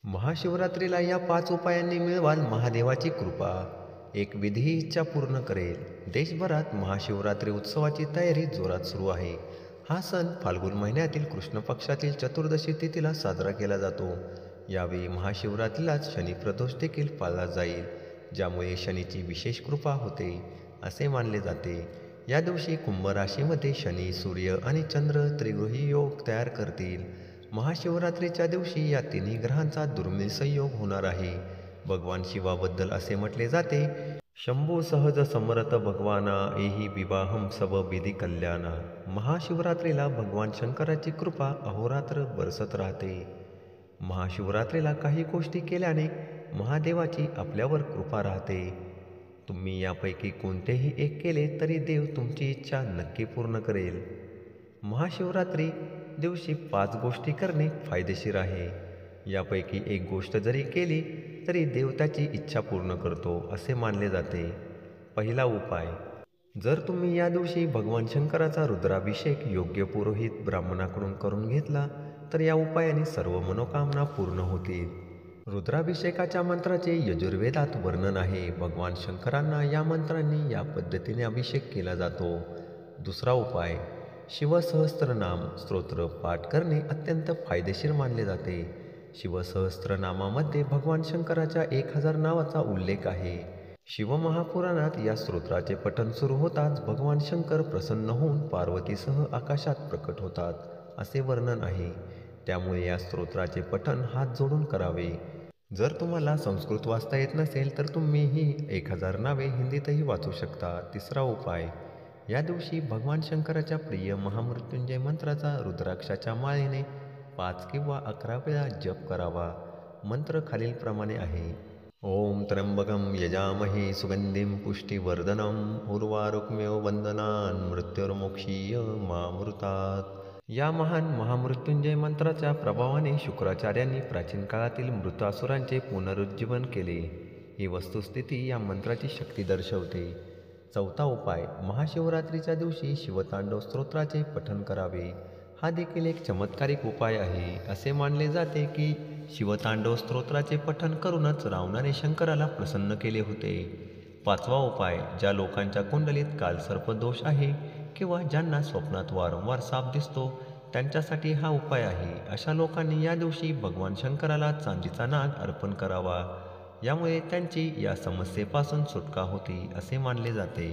महाशिवरात्रीला या 5 उपायांनी मिळवाल महादेवाची कृपा. एक विधी ही इच्छा पूर्ण करेल. देशभरात महाशिवरात्री उत्सवाची तयारी जोरात सुरू आहे. हा सण फाल्गुन महिन्यातील कृष्ण पक्षातील चतुर्दशी तिथीला साजरा केला जातो. यावेळी महाशिवरात्रीलाच शनी प्रदोष देखील पाळला जाईल, ज्यामुळे शनीची विशेष कृपा होते असे मानले जाते. या दिवशी कुंभ राशीमध्ये शनी, सूर्य आणि चंद्र त्रिगृही योग तयार करतील. महाशिवरात्रीच्या दिवशी या तिन्ही ग्रहांचा दुर्मिळ संयोग होणार आहे. भगवान शिवाबद्दल असे म्हटले जाते, शंभू सहज समरथ भगवाना एही विवाहम सब विधी कल्याणा. महाशिवरात्रीला भगवान शंकराची कृपा अहोरात्र बरसत राहते. महाशिवरात्रीला काही गोष्टी केल्याने महादेवाची आपल्यावर कृपा राहते. तुम्ही यापैकी कोणतेही एक केले तरी देव तुमची इच्छा नक्की पूर्ण करेल. महाशिवरात्री दिवशी 5 गोष्टी करणे फायदेशीर आहे. यापैकी एक गोष्ट जरी केली तरी देव त्याची इच्छा पूर्ण करतो असे मानले जाते. पहिला उपाय, जर तुम्ही या दिवशी भगवान शंकराचा रुद्राभिषेक योग्य पुरोहित ब्राह्मणाकडून करून घेतला तर या उपायाने सर्व मनोकामना पूर्ण होतील. रुद्राभिषेकाच्या मंत्राचे यजुर्वेदात वर्णन आहे. भगवान शंकरांना या मंत्रांनी या पद्धतीने अभिषेक केला जातो. दुसरा उपाय, शिवसहस्त्रनाम स्तोत्र पाठ करणे अत्यंत फायदेशीर मानले जाते. शिवसहस्त्रनामामध्ये भगवान शंकराच्या 1000 नावाचा उल्लेख आहे. शिवमहापुराणात या स्तोत्राचे पठण सुरू होताच भगवान शंकर प्रसन्न होऊन पार्वतीसह आकाशात प्रकट होतात असे वर्णन आहे. त्यामुळे या स्तोत्राचे पठण हात जोडून करावे. जर तुम्हाला संस्कृत वाचता येत नसेल तर तुम्ही ही 1000 नावे हिंदीतही वाचू शकता. तिसरा उपाय, या दिवशी भगवान शंकराच्या प्रिय महामृत्युंजय मंत्राचा रुद्राक्षाच्या माळेने 5 किंवा 11 वेळा जप करावा. मंत्र खालीलप्रमाणे आहे. ओम त्र्यंबकं यजामहे सुगंधिं पुष्टिवर्धनम् उर्वारुकमेव वंदनान् मृत्युर्मोक्षीय मामृतात्. या महान महामृत्युंजय मंत्राच्या प्रभावाने शुक्राचार्यांनी प्राचीन काळातील मृत असुरांचे पुनरुज्जीवन केले. ही वस्तुस्थिती या मंत्राची शक्ती दर्शवते. चौथा उपाय, महाशिवरात्रीच्या दिवशी शिवतांडव स्तोत्राचे पठण करावे. हा देखील एक चमत्कारिक उपाय आहे. असे मानले जाते की शिवतांडव स्तोत्राचे पठण करूनच रावणाने शंकराला प्रसन्न केले होते. पाचवा उपाय, ज्या लोकांच्या कुंडलीत कालसर्प दोष आहे किंवा ज्यांना स्वप्नात वारंवार साप दिसतो त्यांच्यासाठी हा उपाय आहे. अशा लोकांनी या दिवशी भगवान शंकराला चांदीचा नाग अर्पण करावा. यामुळे त्यांची या समस्येपासून सुटका होते असे मानले जाते.